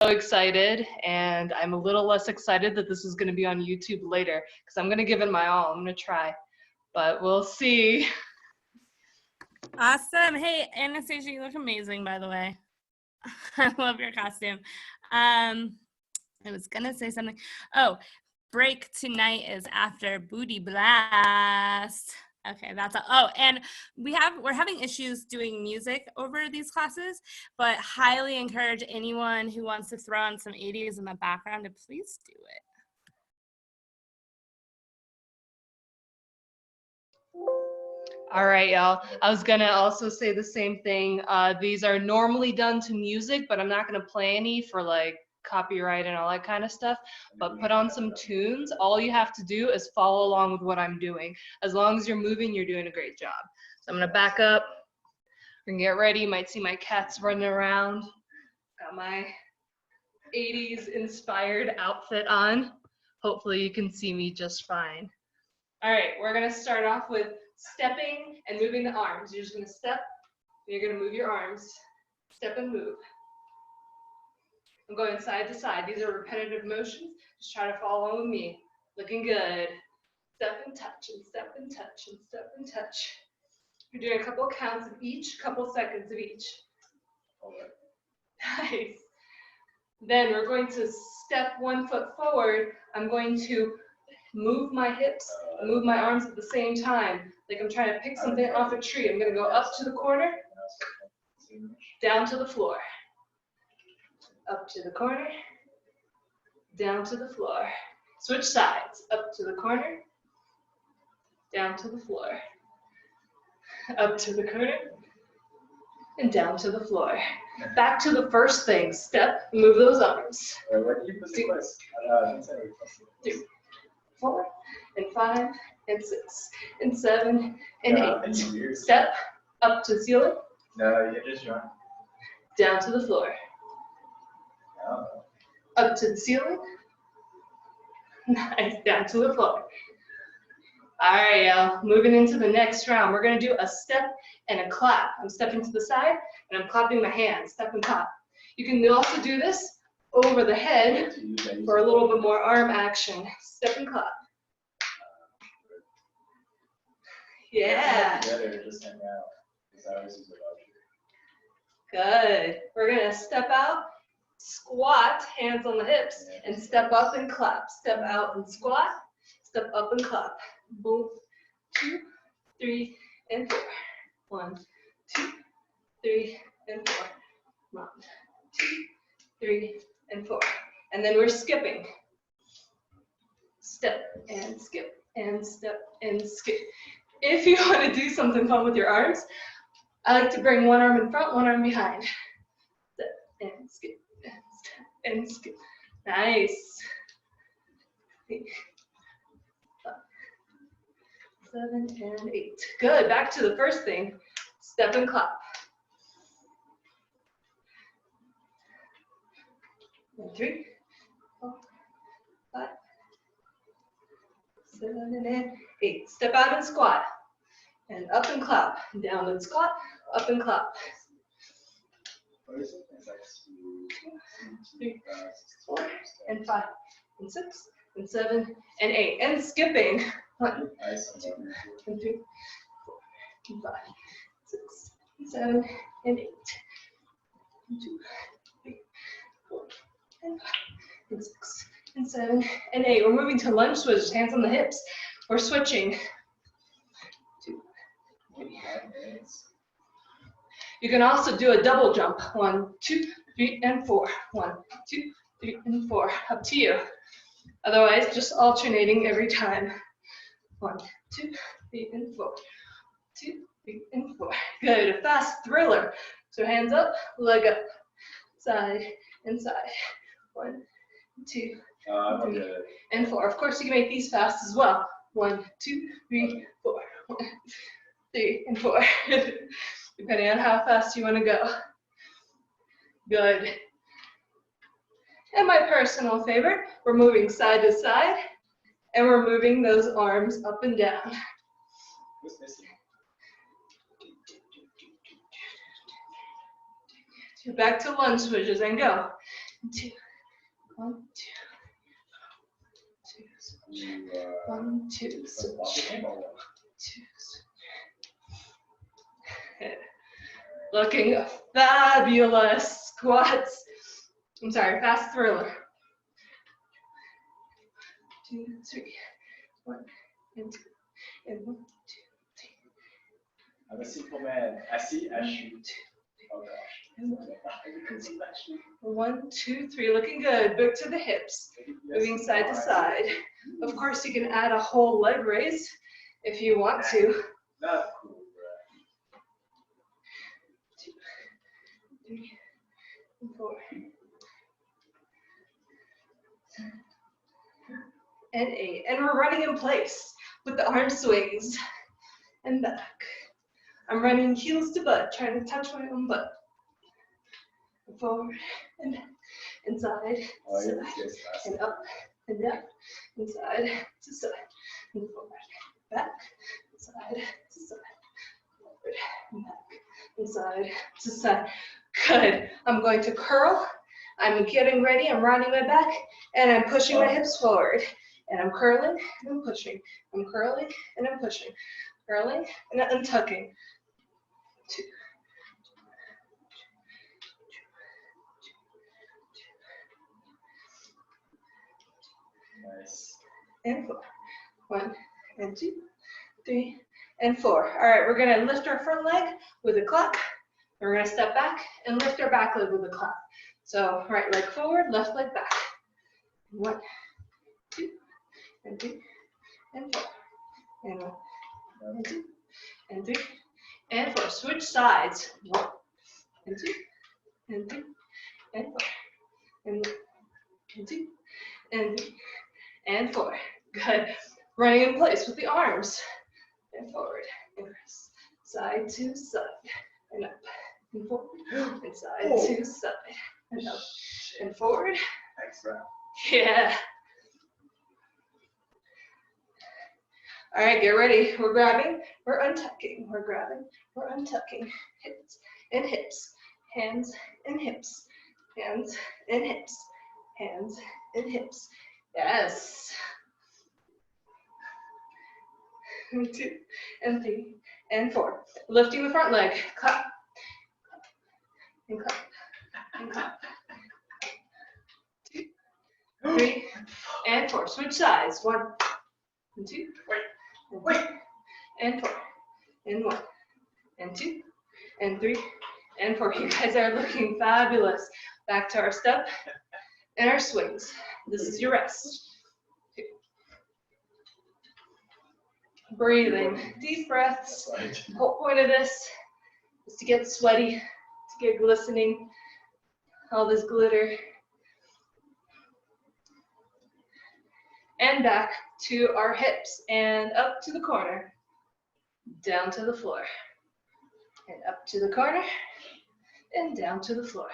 excited, and I'm a little less excited that this is going to be on YouTube later because I'm going to give it my all. I'm going to try, but we'll see. Awesome. Hey, Anastasia, you look amazing, by the way. I love your costume. I was going to say something. Oh, break tonight is after Booty Blast. Okay, that's all. Oh, and we're having issues doing music over these classes, but highly encourage anyone who wants to throw on some 80s in the background to please do it. All right, y'all. I was gonna also say the same thing. These are normally done to music, but I'm not gonna play any for like copyright and all that kind of stuff, but put on some tunes. All you have to do is follow along with what I'm doing. As long as you're moving, you're doing a great job. So I'm gonna back up and get ready. You might see my cats running around. Got my 80s inspired outfit on. Hopefully you can see me just fine. All right, we're gonna start off with stepping and moving the arms. You're just gonna step, and you're gonna move your arms. Step and move. I'm going side to side. These are repetitive motions. Just try to follow with me. Looking good. Step and touch, and step and touch, and step and touch. You're doing a couple counts of each, couple seconds of each. Nice. Then we're going to step 1 foot forward. I'm going to move my hips, move my arms at the same time. Like I'm trying to pick something off a tree. I'm going to go up to the corner, down to the floor. Up to the corner, down to the floor. Switch sides. Up to the corner, down to the floor. Up to the corner, and down to the floor. Back to the first thing. Step, move those arms. 2, 3, 4, and 5, and 6, and 7, and 8. Step up to the ceiling. No, you just joined. Down to the floor. Up to the ceiling. Nice. Down to the floor. All right, y'all. Moving into the next round. We're going to do a step and a clap. I'm stepping to the side, and I'm clapping my hands. Step and clap. You can also do this over the head for a little bit more arm action. Step and clap. Yeah. Good. We're going to step out, squat, hands on the hips, and step up and clap. Step out and squat, step up and clap. Boom. 2, 3, and 4. 1, 2, 3, and 4. 1, 2, 3, and 4. And then we're skipping. Step and skip and step and skip. If you want to do something fun with your arms, I like to bring one arm in front, one arm behind. Step and skip and step and skip. Nice. 3, 5, 7, and 8. Good. Back to the first thing. Step and clap. 3, 4, 5, 7, and 8. Step out and squat. And up and clap. Down and squat. Up and clap. 2, 3, 4, and 5, and 6, and 7, and 8. And skipping. 1, 2, and 3, 4, and 5, 6, and 7, and 8. 2, 3, 4, and 5, and 6, and 7, and 8. We're moving to lunge switches, hands on the hips. We're switching. 2, 3. You can also do a double jump. 1, 2, 3, and 4. 1, 2, 3, and 4. Up to you. Otherwise, just alternating every time. 1, 2, 3, and 4. 2, 3, and 4. Good. A fast thriller. So hands up, leg up, side and side. 1, 2, 3, and 4. Of course, you can make these fast as well. 1, 2, 3, 4. 1, 3, and 4. Depending on how fast you want to go. Good. And my personal favorite, we're moving side to side, and we're moving those arms up and down. Back to lunge switches and go. and 2. 1, 2. 2, switch. 1, 2, switch. 2, switch. Looking fabulous. Squats. I'm sorry, fast thriller. 2, 3. 1 and 2. And 1, 2, 3. I'm a simple man. I see, I shoot. Oh gosh. 1, 2, 3. Looking good. Back to the hips. Moving side to side. Of course, you can add a whole leg raise if you want to. Not cool, bro. 2, 3, 4. And 8. And we're running in place with the arm swings and back. I'm running heels to butt, trying to touch my own butt. Forward and back, inside, side, and up and down, inside to side, and forward, back, side to side, forward, and back, inside to side. Good. I'm going to curl. I'm getting ready. I'm rounding my back, and I'm pushing my hips forward. And I'm curling, and I'm pushing. I'm curling, and I'm pushing. Curling, and I'm tucking. 2. Nice. And 4. 1 and 2, 3 and 4. All right, we're gonna lift our front leg with a clap. And we're gonna step back and lift our back leg with a clap. So right leg forward, left leg back. 1, 2, and 3, and 4. And 1, and 2, and 3, and 4. Switch sides. 1, and 2, and 3, and 4. And 1, and 2, and 3, and 4. Good. Running in place with the arms. And forward. And press. Side to side. And up. And forward. And side to side. And up. And forward. Extra. Yeah. All right, get ready. We're grabbing. We're untucking. We're grabbing. We're untucking. Hips and hips. Hands and hips. Hands and hips. Hands and hips. Yes. 2 and 3 and 4. Lifting the front leg. Clap. And clap. And clap. 2, 3 and 4. Switch sides. 1 and 2. And 3 and 4. And 1 and 2 and 3 and 4. You guys are looking fabulous. Back to our step and our swings. This is your rest. 2. Breathing, deep breaths. The whole point of this is to get sweaty, to get glistening, all this glitter. And back to our hips and up to the corner, down to the floor, and up to the corner, and down to the floor.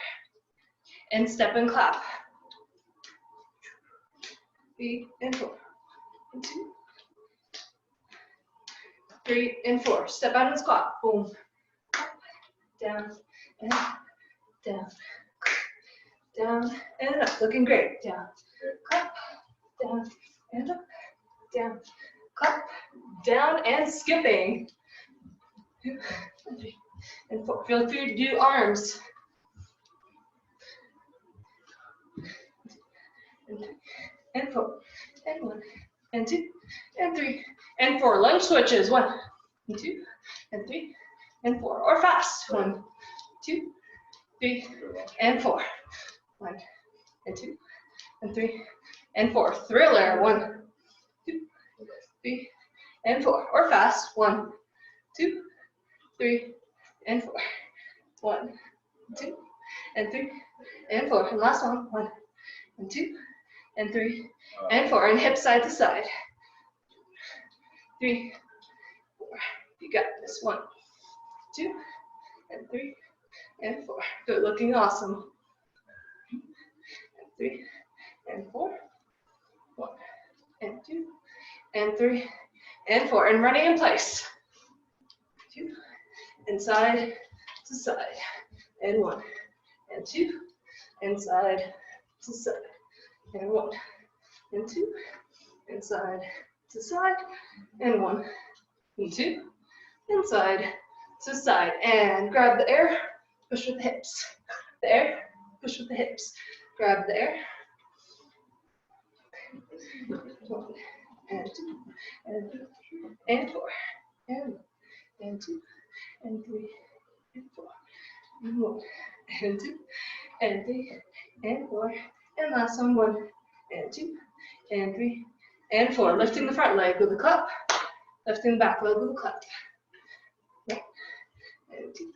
And step and clap. 3 and 4, and 2, 3 and 4. Step out and squat. Boom. Down and up. Down. Down and up. Looking great. Down. Clap. Down and up. Down. Clap. Down and skipping. 2 and 3 and 4. Feel free to do arms. And 3 and 4 and 1 and 2 and 3 and 4. Lunge switches. 1 and 2 and 3 and 4. Or fast. 1, 2, 3 and 4. 1 and 2 and 3 and 4. Thriller. 1, 2, 3 and 4. Or fast. 1, 2, 3 and 4. 1, 2 and 3 and 4. And last one. 1 and 2 and 3 and 4. And hip side to side. 3, 4. You got this. 1, 2 and 3 and 4. Good. Looking awesome. 3 and 4. 1 and 2 and 3 and 4. And running in place. 2 and side to side. And 1 and 2 and side to side, and 1, and 2, and side to side, and 1, and 2, and side to side, and grab the air, push with the hips, the air, push with the hips, grab the air, 1, and 2, and 3, and 4, and 1, and 2, and 3, and 4, and 1, and 2, and 3, and 4, and last one, 1, and 2, and 3, and 4. Lifting the front leg with a clap, lifting the back leg with a clap. 1, and 2,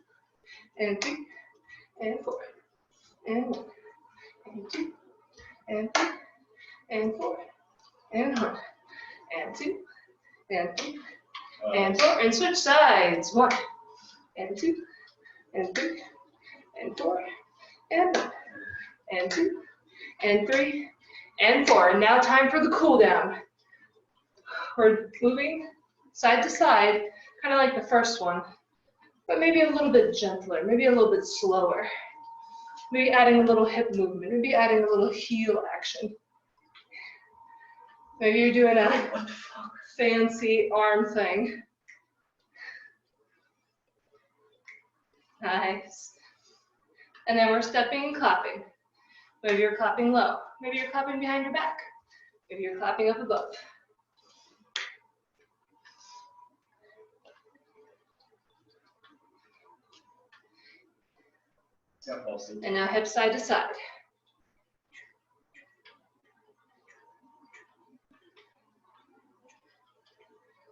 and 3, and 4, and 1, and 2, and 3, and 4, and 1, and 2, and 3, and 4, and switch sides. 1, and 2, and 3, and 4, and 1, and 2, and 3, and 4. And now time for the cool down. We're moving side to side, kind of like the first one, but maybe a little bit gentler, maybe a little bit slower. Maybe adding a little hip movement, maybe adding a little heel action. Maybe you're doing a fancy arm thing. Nice. And then we're stepping and clapping. Maybe you're clapping low. Maybe you're clapping behind your back. Maybe you're clapping up above. And now hip side to side.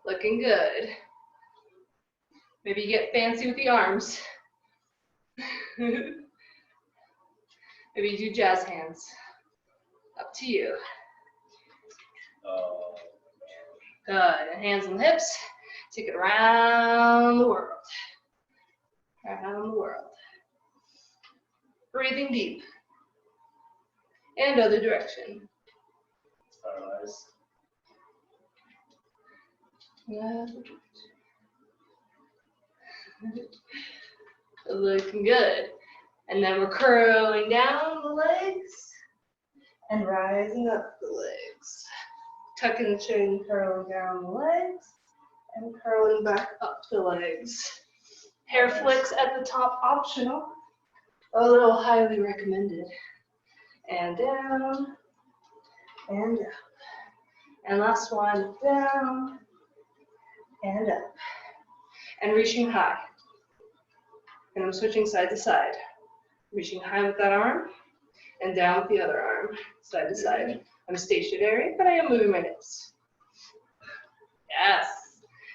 Looking good. Maybe you get fancy with the arms. Maybe you do jazz hands. Up to you. Good. And hands on the hips. Take it around the world. Around the world. Breathing deep. And other direction. Looking good. And then we're curling down the legs and rising up the legs. Tucking the chin, curling down the legs and curling back up the legs. Hair flicks at the top optional, a little highly recommended. And down and up. And last one, down and up. And reaching high. And I'm switching side to side. Reaching high with that arm and down with the other arm, side to side. I'm stationary, but I am moving my hips. Yes.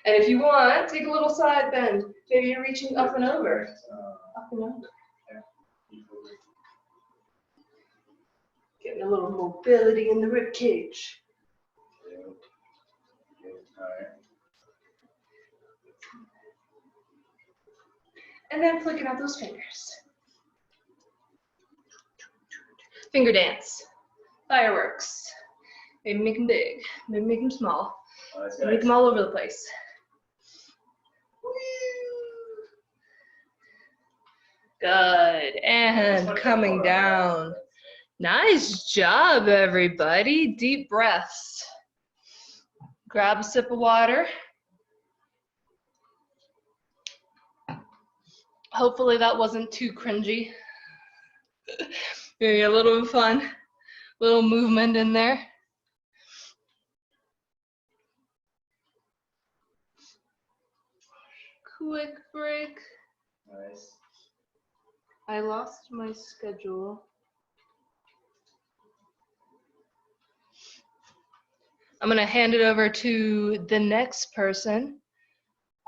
And if you want, take a little side bend. Maybe you're reaching up and over. Up and over. Getting a little mobility in the rib cage. And then flicking out those fingers. Finger dance. Fireworks. Maybe make them big. Maybe make them small. Maybe make them all over the place. Good. And coming down. Nice job, everybody. Deep breaths. Grab a sip of water. Hopefully that wasn't too cringy. Maybe a little bit fun. Little movement in there. Quick break. Nice. I lost my schedule. I'm gonna hand it over to the next person.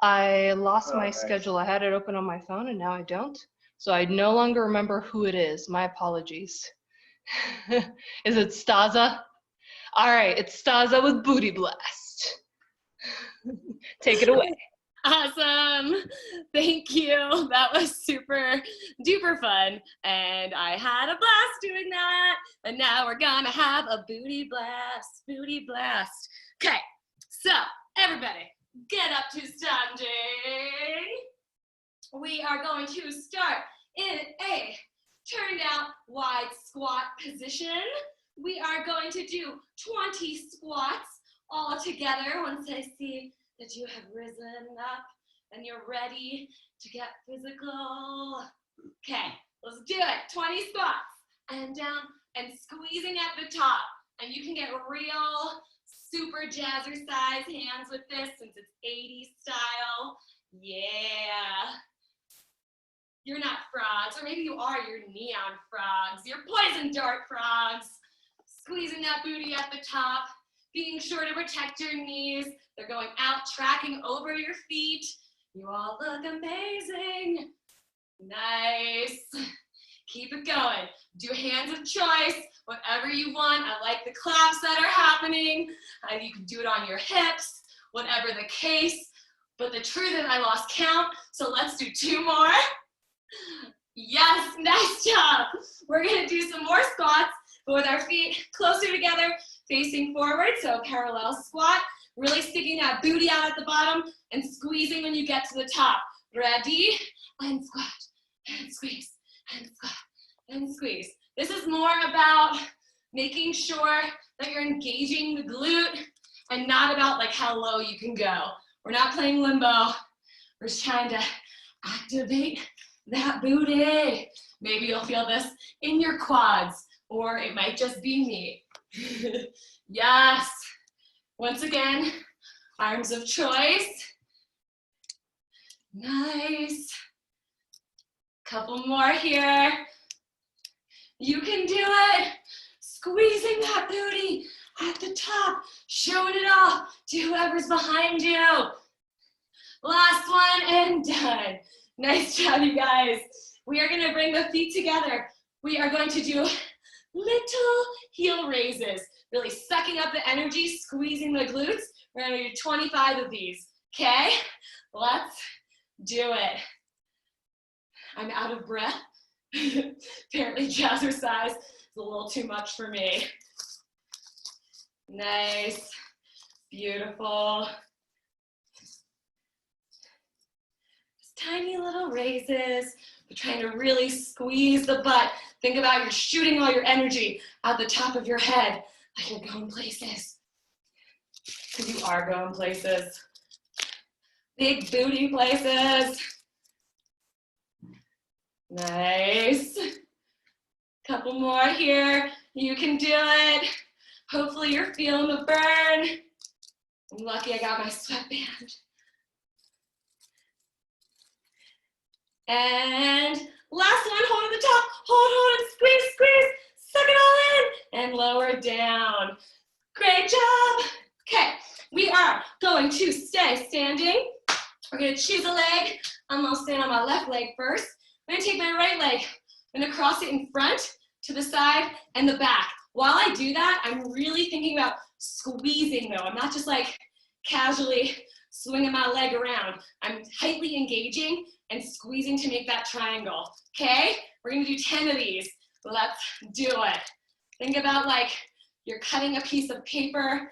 I lost my schedule. I had it open on my phone and now I don't. So I no longer remember who it is. My apologies. Is it Staza? All right, it's Staza with Booty Blast. Take it away. Awesome. Thank you. That was super duper fun. And I had a blast doing that. And now we're gonna have a booty blast. Booty blast. Okay, so everybody, get up to standing. We are going to start in a turned out wide squat position. We are going to do 20 squats all together once I see that you have risen up and you're ready to get physical. Okay, let's do it. 20 squats and down and squeezing at the top. And you can get real super jazzercise hands with this since it's 80s style. Yeah. You're not frogs, or maybe you are, you're neon frogs. You're poison dart frogs. Squeezing that booty at the top, being sure to protect your knees. They're going out, tracking over your feet. You all look amazing. Nice. Keep it going. Do hands of choice, whatever you want. I like the claps that are happening. You can do it on your hips, whatever the case. But the truth is I lost count, so let's do 2 more. Yes, nice job. We're gonna do some more squats, but with our feet closer together, facing forward, so parallel squat, really sticking that booty out at the bottom and squeezing when you get to the top. Ready? And squat, and squeeze, and squat, and squeeze. This is more about making sure that you're engaging the glute and not about like how low you can go. We're not playing limbo. We're just trying to activate that booty. Maybe you'll feel this in your quads, or it might just be me. Yes. Once again, arms of choice. Nice. Couple more here. You can do it. Squeezing that booty at the top, showing it off to whoever's behind you. Last one and done. Nice job, you guys. We are gonna bring the feet together. We are going to do little heel raises, really sucking up the energy, squeezing the glutes. We're gonna do 25 of these, okay? Let's do it. I'm out of breath. Apparently jazzercise is a little too much for me. Nice, beautiful. Just tiny little raises. We're trying to really squeeze the butt. Think about you're shooting all your energy out the top of your head like you're going places. Because you are going places. Big booty places. Nice. Couple more here. You can do it. Hopefully you're feeling the burn. I'm lucky I got my sweatband. And last one, hold at the top. Hold, and squeeze, squeeze. Suck it all in and lower down. Great job. Okay, we are going to stay standing. We're gonna choose a leg. I'm gonna stand on my left leg first. I'm gonna take my right leg. I'm gonna cross it in front, to the side, and the back. While I do that, I'm really thinking about squeezing though. I'm not just like casually swinging my leg around. I'm tightly engaging and squeezing to make that triangle, okay? We're gonna do 10 of these. Let's do it. Think about like you're cutting a piece of paper.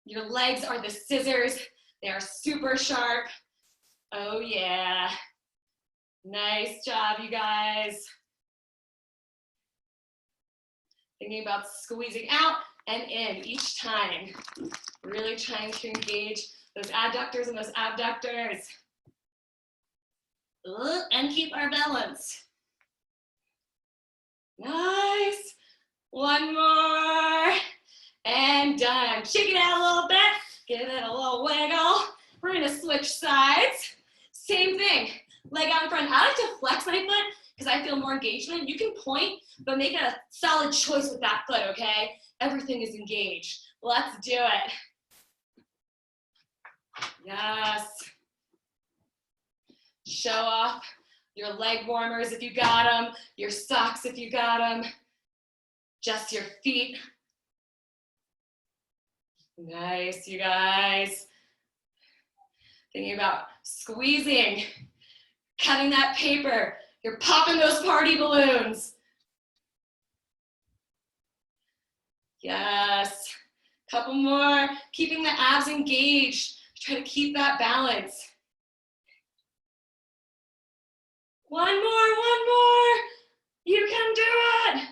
Your legs are the scissors. They are super sharp. Oh yeah. Nice job, you guys. Thinking about squeezing out and in each time. Really trying to engage those adductors and those abductors. And keep our balance. Nice. One more. And done. Shake it out a little bit. Give it a little wiggle. We're gonna switch sides. Same thing. Leg out in front. I like to flex my foot because I feel more engagement. You can point, but make a solid choice with that foot, okay? Everything is engaged. Let's do it. Yes. Show off your leg warmers if you got them, your socks if you got them, just your feet. Nice, you guys. Thinking about squeezing, cutting that paper. You're popping those party balloons. Yes. Couple more. Keeping the abs engaged. Try to keep that balance. One more, one more. You can do it.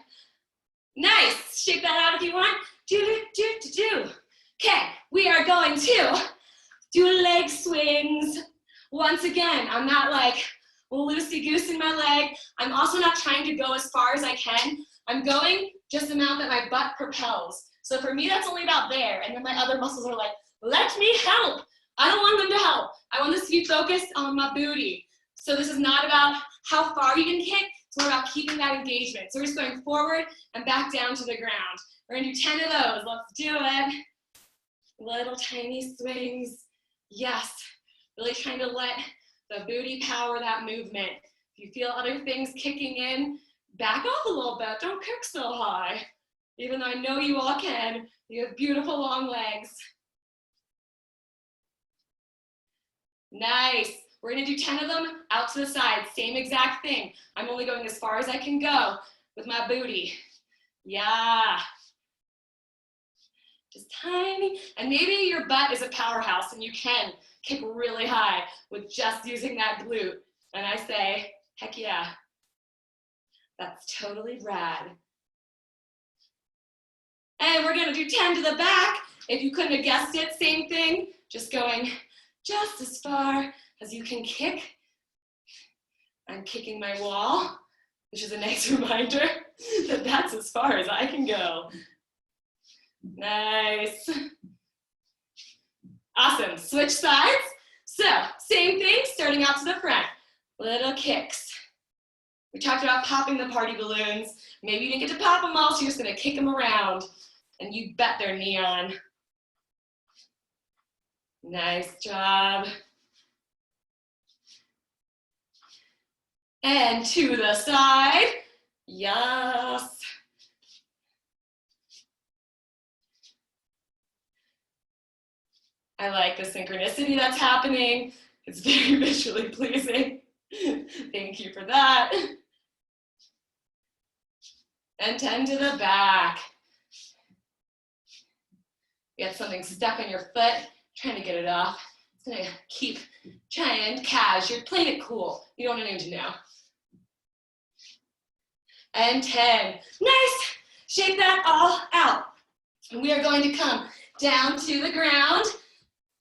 Nice. Shake that out if you want. Do. Okay, we are going to do leg swings. Once again, I'm not like loosey-goosey my leg. I'm also not trying to go as far as I can. I'm going just the amount that my butt propels. So for me, that's only about there. And then my other muscles are like, let me help. I don't want them to help. I want this to be focused on my booty. So this is not about how far you can kick. It's more about keeping that engagement. So we're just going forward and back down to the ground. We're gonna do 10 of those. Let's do it. Little tiny swings. Yes. Really trying to let the booty power that movement. If you feel other things kicking in, back off a little bit. Don't kick so high. Even though I know you all can. You have beautiful long legs. Nice. We're gonna do 10 of them out to the side. Same exact thing. I'm only going as far as I can go with my booty. Yeah. Just tiny. And maybe your butt is a powerhouse and you can kick really high with just using that glute. And I say, heck yeah. That's totally rad. And we're gonna do 10 to the back. If you couldn't have guessed it, same thing. Just going just as far as you can kick. I'm kicking my wall, which is a nice reminder that that's as far as I can go. Nice. Awesome. Switch sides. So, same thing, starting out to the front. Little kicks. We talked about popping the party balloons. Maybe you didn't get to pop them all, so you're just gonna kick them around. And you bet they're neon. Nice job. And to the side. Yes. I like the synchronicity that's happening. It's very visually pleasing. Thank you for that. And 10 to the back. You got something stuck on your foot, trying to get it off. It's gonna keep trying, cash. You're playing it cool. You don't need to know. And 10. Nice. Shake that all out. And we are going to come down to the ground.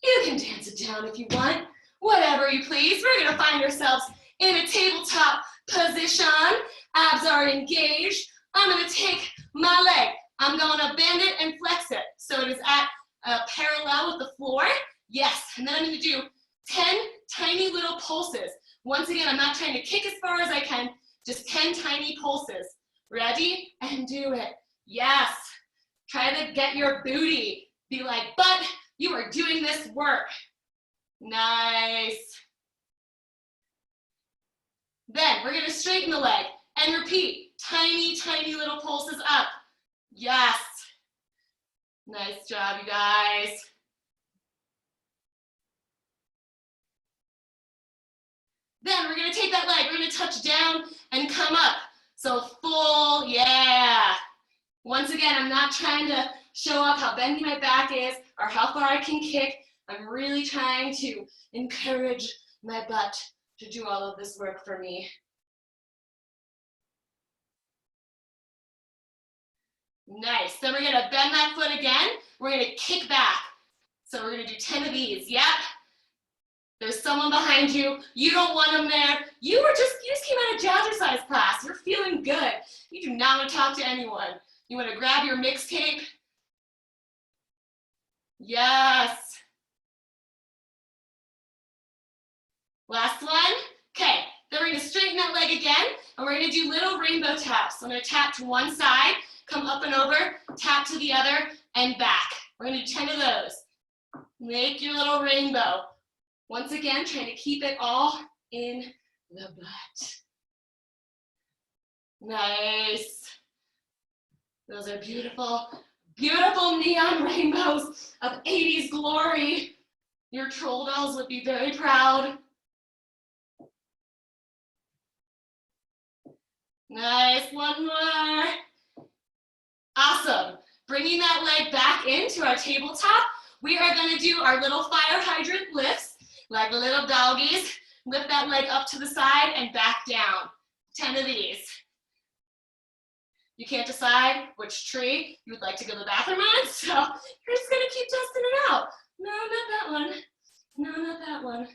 You can dance it down if you want. Whatever you please. We're gonna find ourselves in a tabletop position. Abs are engaged. I'm gonna take my leg. I'm gonna bend it and flex it. So it is at parallel with the floor. Yes, and then I'm gonna do 10 tiny little pulses. Once again, I'm not trying to kick as far as I can, just 10 tiny pulses. Ready? And do it. Yes. Try to get your booty. Be like, but you are doing this work. Nice. Then we're gonna straighten the leg and repeat. Tiny, tiny little pulses up. Yes. Nice job, you guys. Then we're gonna take that leg, we're gonna touch down and come up. So full, yeah. Once again, I'm not trying to show off how bendy my back is or how far I can kick. I'm really trying to encourage my butt to do all of this work for me. Nice. Then we're gonna bend that foot again. We're gonna kick back. So we're gonna do 10 of these. Yep. There's someone behind you. You don't want them there. You just came out of Jazzercise class. You're feeling good. You do not want to talk to anyone. You want to grab your mixtape. Yes. Last one. Okay. Then we're going to straighten that leg again, and we're going to do little rainbow taps. So I'm going to tap to one side, come up and over, tap to the other, and back. We're going to do 10 of those. Make your little rainbow. Once again, trying to keep it all in the butt. Nice. Those are beautiful, beautiful neon rainbows of 80s glory. Your troll dolls would be very proud. Nice, one more. Awesome. Bringing that leg back into our tabletop, we are going to do our little fire hydrant lifts. Like little doggies, lift that leg up to the side and back down. 10 of these. You can't decide which tree you would like to go to the bathroom on, so you're just gonna keep testing it out. No, not that one. No, not that one.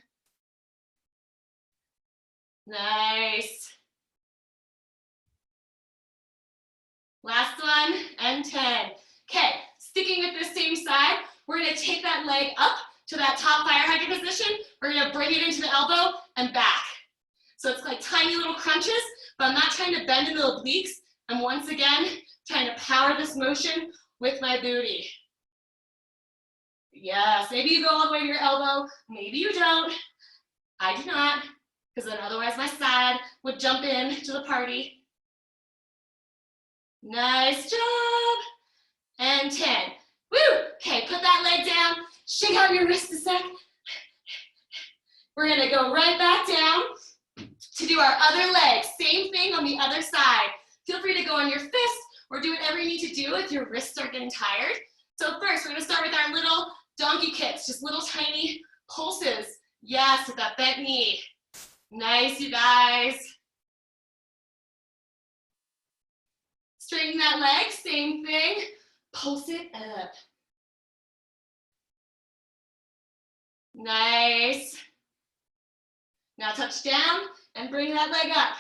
Nice. Last one, and 10. Okay, sticking with this same side, we're gonna take that leg up to that top fire hydrant position. We're gonna bring it into the elbow and back. So it's like tiny little crunches, but I'm not trying to bend in the obliques. I'm once again trying to power this motion with my booty. Yes, maybe you go all the way to your elbow, maybe you don't. I do not, because then otherwise my side would jump in to the party. Nice job. And 10. Woo! Okay, put that leg down, shake out your wrist a sec. We're gonna go right back down to do our other leg. Same thing on the other side. Feel free to go on your fist or do whatever you need to do if your wrists are getting tired. So first, we're gonna start with our little donkey kicks, just little tiny pulses. Yes, with that bent knee. Nice, you guys. Straighten that leg, same thing. Pulse it up. Nice. Now touch down and bring that leg up.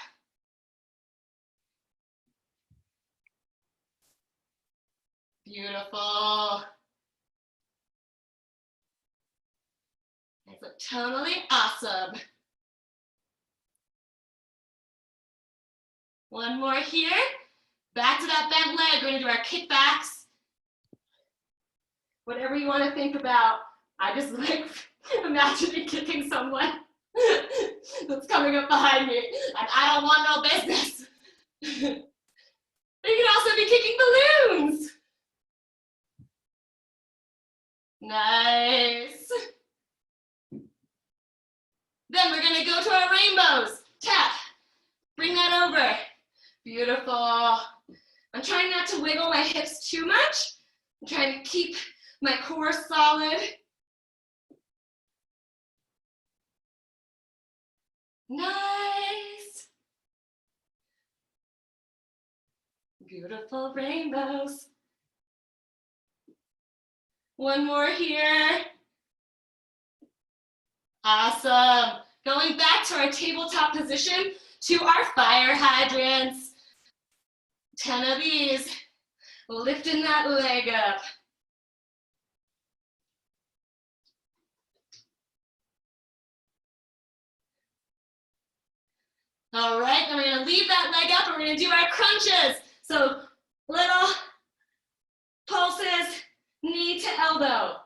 Beautiful. That's totally awesome. One more here. Back to that bent leg. We're gonna do our kickbacks. Whatever you want to think about. I just like imagining kicking someone that's coming up behind me, and I don't want no business. You can also be kicking balloons. Nice. Then we're gonna go to our rainbows. Tap. Bring that over. Beautiful. I'm trying not to wiggle my hips too much. I'm trying to keep my core solid. Nice. Beautiful rainbows. One more here. Awesome. Going back to our tabletop position to our fire hydrants. 10 of these. Lifting that leg up. All right, then we're gonna leave that leg up and we're gonna do our crunches. So little pulses, knee to elbow.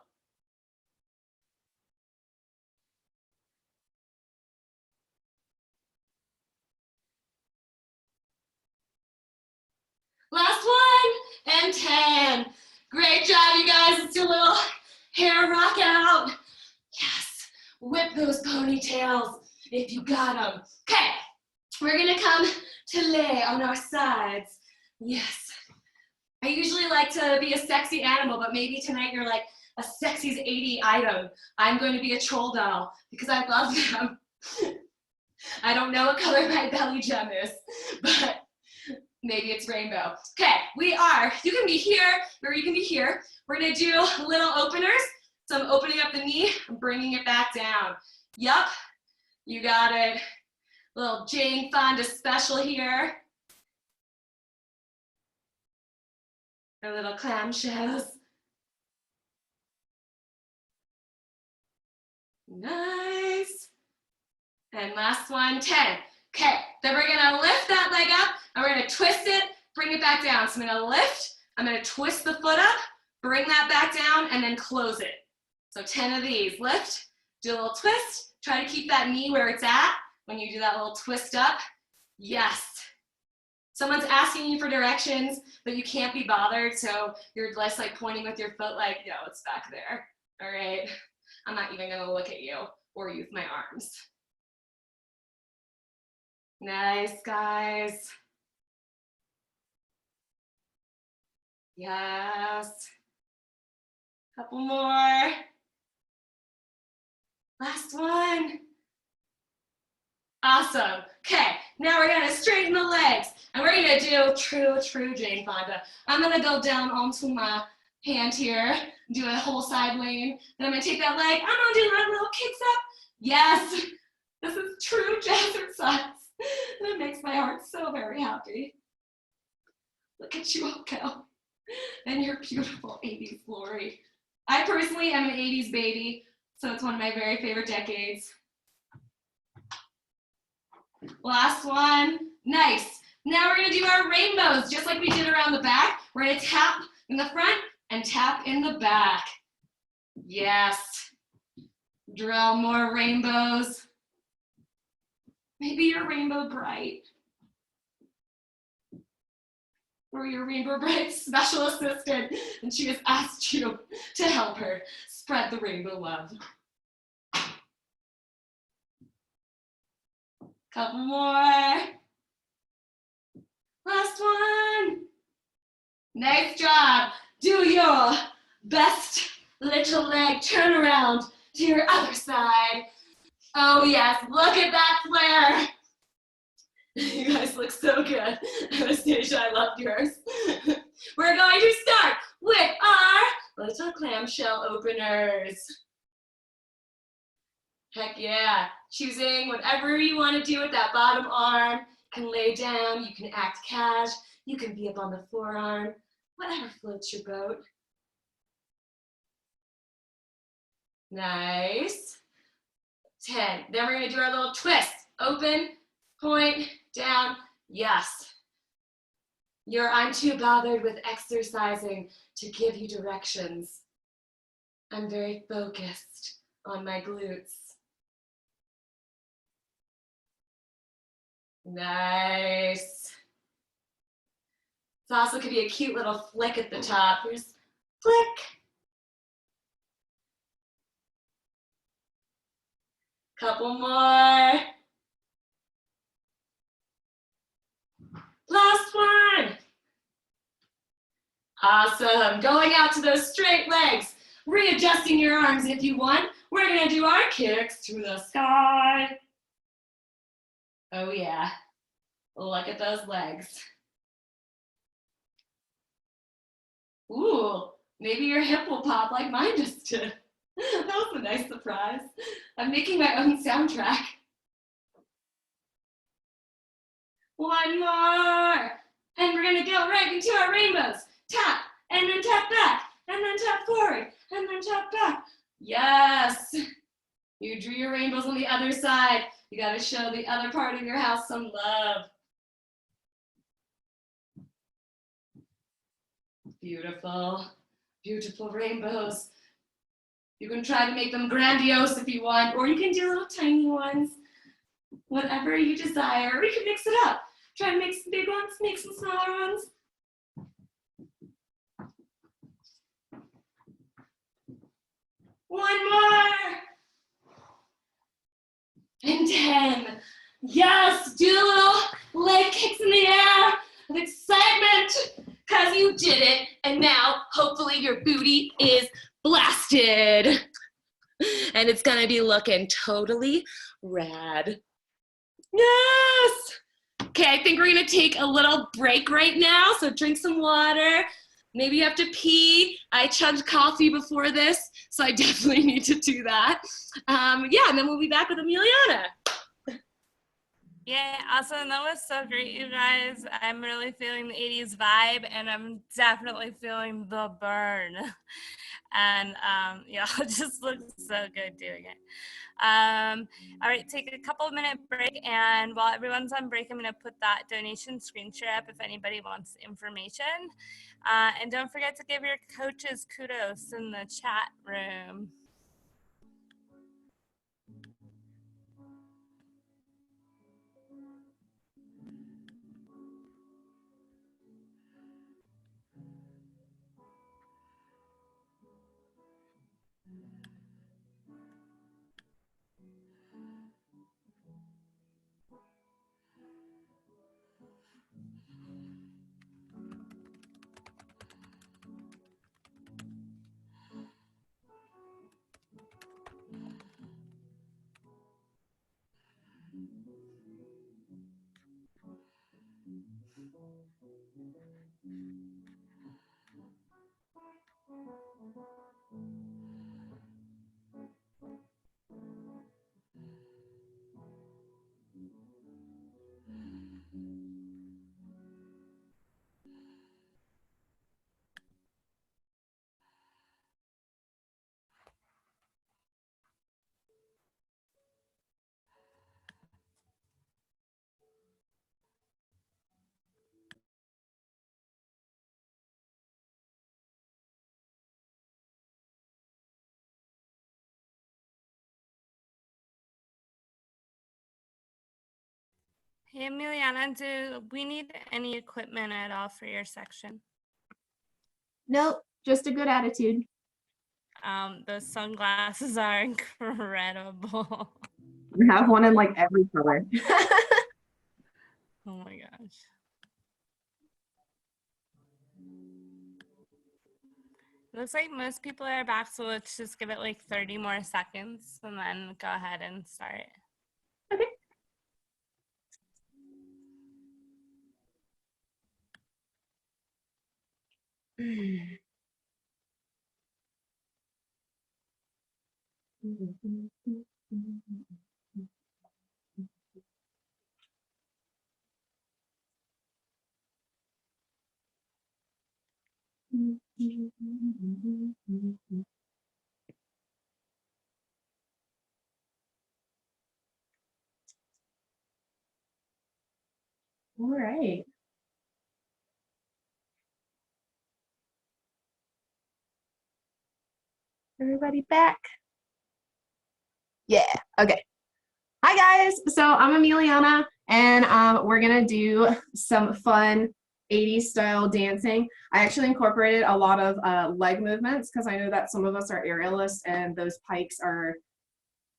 Last one, and 10. Great job, you guys. Let's do a little hair rock out. Yes, whip those ponytails if you got them. Okay, we're gonna come to lay on our sides. Yes. I usually like to be a sexy animal, but maybe tonight you're like a sexy's 80 item. I'm going to be a troll doll because I love them. I don't know what color my belly gem is, but maybe it's rainbow. Okay, you can be here, or you can be here. We're gonna do little openers. So I'm opening up the knee, I'm bringing it back down. Yup, you got it. Little Jane Fonda special here. Our little clamshells. Nice. And last one, 10. Okay, then we're gonna lift that leg up and we're gonna twist it, bring it back down. So I'm gonna lift, I'm gonna twist the foot up, bring that back down, and then close it. So 10 of these. Lift, do a little twist, try to keep that knee where it's at when you do that little twist up. Yes. Someone's asking you for directions, but you can't be bothered, so you're less like pointing with your foot like, yo, it's back there. All right, I'm not even gonna look at you or use my arms. Nice, guys. Yes. Couple more. Last one. Awesome. Okay, now we're gonna straighten the legs. And we're gonna do true Jane Fonda. I'm gonna go down onto my hand here, do a whole side lean. Then I'm gonna take that leg, I'm gonna do my little kicks up. Yes, this is true jazzercise. That makes my heart so very happy. Look at you all go. And your beautiful 80s glory. I personally am an 80s baby, so it's one of my very favorite decades. Last one, nice. Now we're gonna do our rainbows, just like we did around the back. We're gonna tap in the front and tap in the back. Yes. Draw more rainbows. Maybe your Rainbow Bright. Or your Rainbow Bright special assistant, and she has asked you to help her spread the rainbow love. Couple more. Last one. Nice job. Do your best little leg turnaround to your other side. Oh yes, look at that flare. You guys look so good. Anastasia, I loved yours. We're going to start with our little clamshell openers. Heck yeah. Choosing whatever you want to do with that bottom arm. You can lay down, you can act cash, you can be up on the forearm, whatever floats your boat. Nice. 10. Then we're going to do our little twist. Open, point, down. Yes. I'm too bothered with exercising to give you directions. I'm very focused on my glutes. Nice. This also could be a cute little flick at the top. Here's flick. Couple more. Last one. Awesome. Going out to those straight legs. Readjusting your arms if you want. We're going to do our kicks through the sky. Oh yeah. Look at those legs. Ooh, maybe your hip will pop like mine just did. That was a nice surprise. I'm making my own soundtrack. One more. And we're gonna go right into our rainbows. Tap, and then tap back, and then tap forward, and then tap back. Yes. You drew your rainbows on the other side. You gotta show the other part of your house some love. Beautiful, beautiful rainbows. You can try to make them grandiose if you want, or you can do little tiny ones. Whatever you desire, or you can mix it up. Try to make some big ones, make some smaller ones. One more. And 10. Yes, do little leg kicks in the air with excitement because you did it. And now, hopefully, your booty is blasted. And it's gonna be looking totally rad. Yes. Okay, I think we're gonna take a little break right now. So drink some water. Maybe you have to pee. I chugged coffee before this, so I definitely need to do that. Yeah, and then we'll be back with Emilianna. Yeah, awesome. That was so great, you guys. I'm really feeling the 80s vibe, and I'm definitely feeling the burn. And yeah, it just looks so good doing it. All right, take a couple of minute break, and while everyone's on break, I'm going to put that donation screen share up if anybody wants information. And don't forget to give your coaches kudos in the chat room. Hey, Emilianna, do we need any equipment at all for your section? Nope, just a good attitude. Those sunglasses are incredible. We have one in like every color. Oh my gosh. Looks like most people are back, so let's just give it like 30 more seconds and then go ahead and start. Okay. All right. Everybody back? Yeah, okay. Hi guys, so I'm Emilianna and we're gonna do some fun 80s style dancing. I actually incorporated a lot of leg movements because I know that some of us are aerialists and those pikes are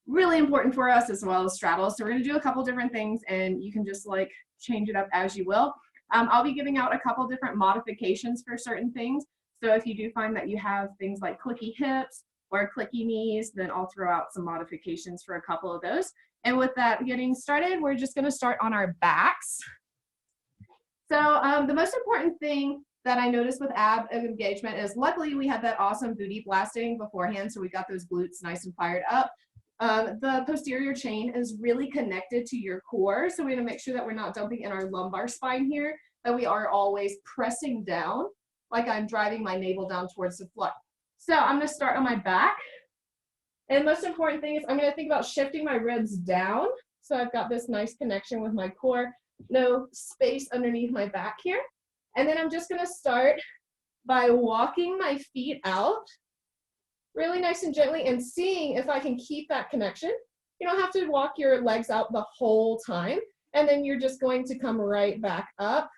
really important for us as well as straddles. So we're gonna do a couple different things and you can just like change it up as you will. I'll be giving out a couple different modifications for certain things. So if you do find that you have things like clicky hips or clicky knees, then I'll throw out some modifications for a couple of those. And with that getting started, we're just gonna start on our backs. So the most important thing that I noticed with ab engagement is luckily we had that awesome booty blasting beforehand, so we got those glutes nice and fired up. The posterior chain is really connected to your core, so we're gonna make sure that we're not dumping in our lumbar spine here, that we are always pressing down, like I'm driving my navel down towards the floor. So I'm gonna start on my back. And the most important thing is I'm gonna think about shifting my ribs down. So I've got this nice connection with my core, no space underneath my back here. And then I'm just gonna start by walking my feet out really nice and gently and seeing if I can keep that connection. You don't have to walk your legs out the whole time. And then you're just going to come right back up,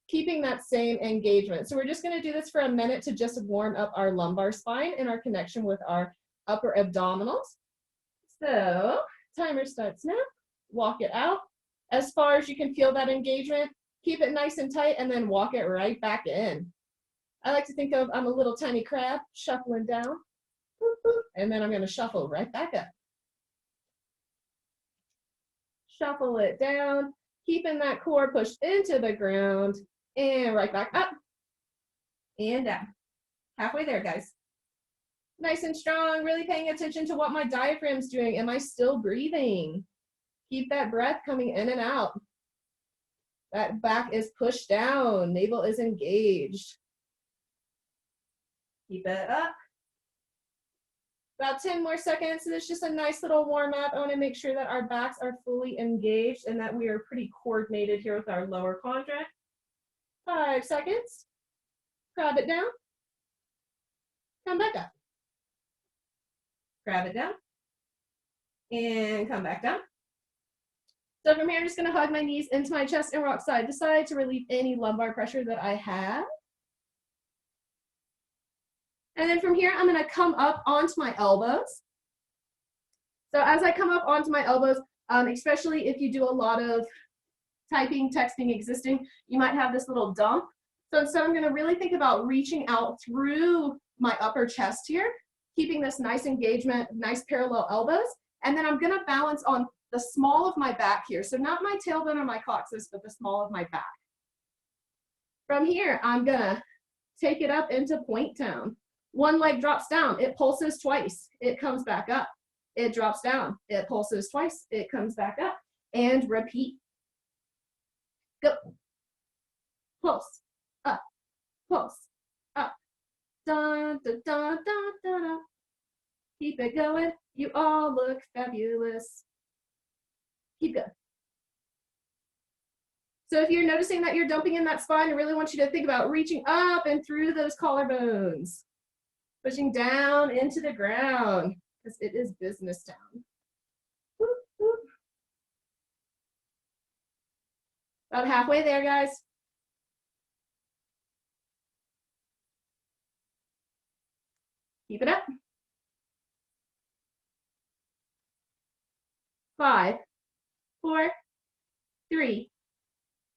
keeping that same engagement. So we're just gonna do this for a minute to just warm up our lumbar spine and our connection with our upper abdominals. So timer starts now. Walk it out as far as you can feel that engagement. Keep it nice and tight and then walk it right back in. I like to think of I'm a little tiny crab shuffling down. And then I'm going to shuffle right back up. Shuffle it down, keeping that core pushed into the ground and right back up and down. Halfway there, guys. Nice and strong, really paying attention to what my diaphragm's doing. Am I still breathing? Keep that breath coming in and out. That back is pushed down, navel is engaged. Keep it up. About 10 more seconds. So it's just a nice little warm up. I want to make sure that our backs are fully engaged and that we are pretty coordinated here with our lower quadrant. 5 seconds. Grab it down. Come back up. Grab it down. And come back down. So from here, I'm just going to hug my knees into my chest and rock side to side to relieve any lumbar pressure that I have. And then from here, I'm gonna come up onto my elbows. So as I come up onto my elbows, especially if you do a lot of typing, texting, existing, you might have this little dump. So instead, I'm gonna really think about reaching out through my upper chest here, keeping this nice engagement, nice parallel elbows. And then I'm gonna balance on the small of my back here. So not my tailbone or my coccyx, but the small of my back. From here, I'm gonna take it up into point down. One leg drops down, it pulses twice, it comes back up. It drops down, it pulses twice, it comes back up, and repeat. Go. Pulse, up, pulse, up. Dun, dun, dun, dun, dun, dun. Keep it going, you all look fabulous. Keep going. So if you're noticing that you're dumping in that spine, I really want you to think about reaching up and through those collarbones. Pushing down into the ground, because it is business time. Whoop, whoop. About halfway there, guys. Keep it up. 5, 4, 3,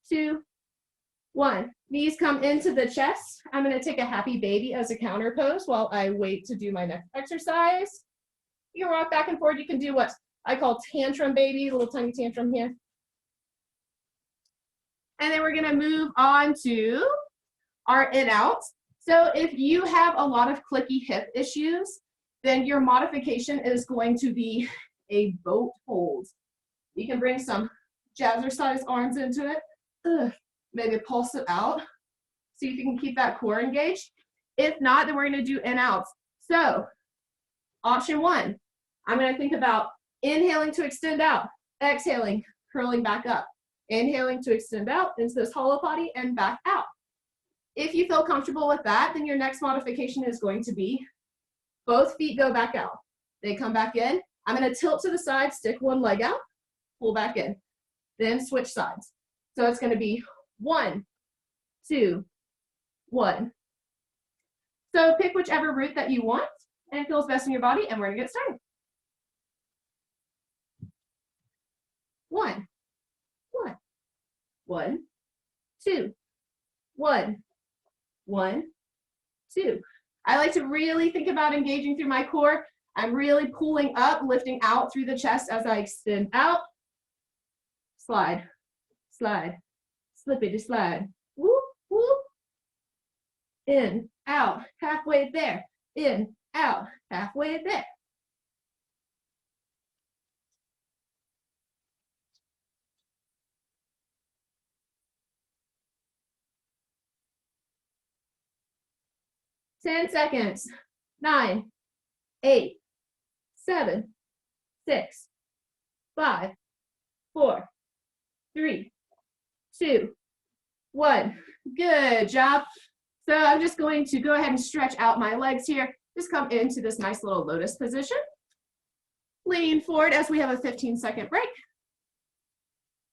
2, 1. Knees come into the chest. I'm going to take a happy baby as a counter pose while I wait to do my next exercise. You can rock back and forth. You can do what I call tantrum baby, a little tiny tantrum here. And then we're going to move on to our in outs. So if you have a lot of clicky hip issues, then your modification is going to be a boat hold. You can bring some jazzercise arms into it. Maybe pulse it out. See if you can keep that core engaged. If not, then we're going to do in outs. So option 1, I'm going to think about inhaling to extend out, exhaling, curling back up, inhaling to extend out into this hollow body and back out. If you feel comfortable with that, then your next modification is going to be both feet go back out. They come back in. I'm going to tilt to the side, stick one leg out, pull back in, then switch sides. So it's going to be 1, 2, 1. So pick whichever route that you want and feels best in your body, and we're going to get started. 1, 1, 1, 2, 1, 1, 2. I like to really think about engaging through my core. I'm really pulling up, lifting out through the chest as I extend out. Slide, slide, slippity slide. Whoop, whoop. In, out, halfway there. In, out, halfway there. Ten seconds. 9, 8, 7, 6, 5, 4, 3, 2, 1. Good job. So I'm just going to go ahead and stretch out my legs here. Just come into this nice little lotus position. Lean forward as we have a 15-second break.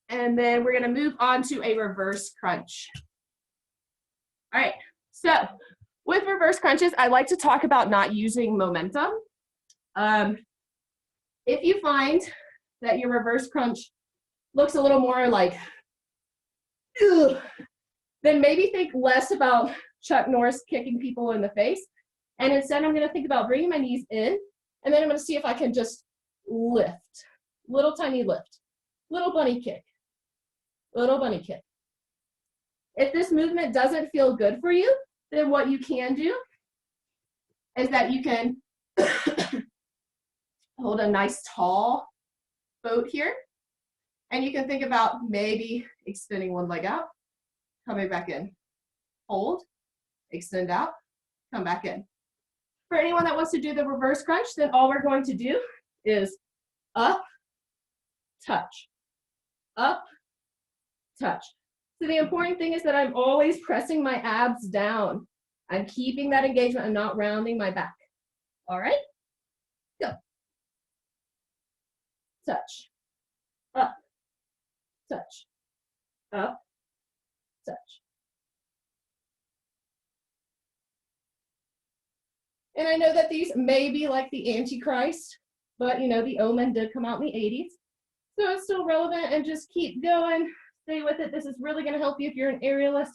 And then we're going to move on to a reverse crunch. All right, so with reverse crunches, I like to talk about not using momentum. If you find that your reverse crunch looks a little more like, ugh, then maybe think less about Chuck Norris kicking people in the face. And instead, I'm going to think about bringing my knees in, and then I'm going to see if I can just lift. Little tiny lift. Little bunny kick. Little bunny kick. If this movement doesn't feel good for you, then what you can do is that you can hold a nice tall boat here. And you can think about maybe extending one leg out, coming back in. Hold, extend out, come back in. For anyone that wants to do the reverse crunch, then all we're going to do is up, touch, up, touch. So the important thing is that I'm always pressing my abs down. I'm keeping that engagement and not rounding my back. All right? Go. Touch. Up. Touch. Up. Touch. And I know that these may be like the Antichrist, but you know, the Omen did come out in the 80s. So it's still relevant, and just keep going. Stay with it. This is really going to help you if you're an aerialist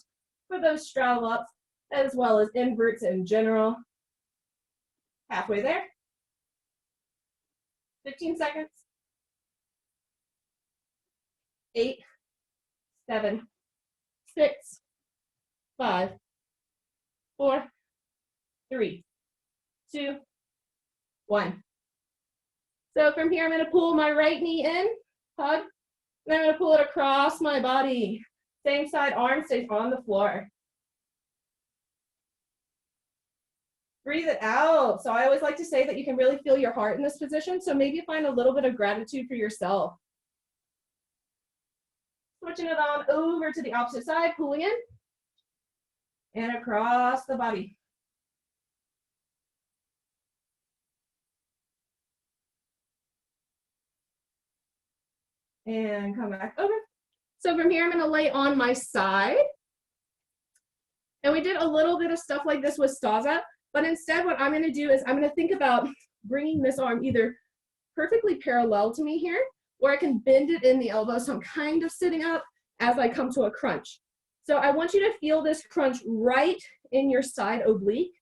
for those straddle ups, as well as inverts in general. Halfway there. 15 seconds. 8, 7, 6, 5, 4, 3, 2, 1. So from here, I'm going to pull my right knee in, hug. And I'm going to pull it across my body. Same side arm stays on the floor. Breathe it out. So I always like to say that you can really feel your heart in this position. So maybe find a little bit of gratitude for yourself. Switching it on over to the opposite side, pulling in and across the body. And come back over. So from here, I'm gonna lay on my side. And we did a little bit of stuff like this with Staza, but instead what I'm gonna do is I'm gonna think about bringing this arm either perfectly parallel to me here, or I can bend it in the elbow, so I'm kind of sitting up as I come to a crunch. So I want you to feel this crunch right in your side oblique.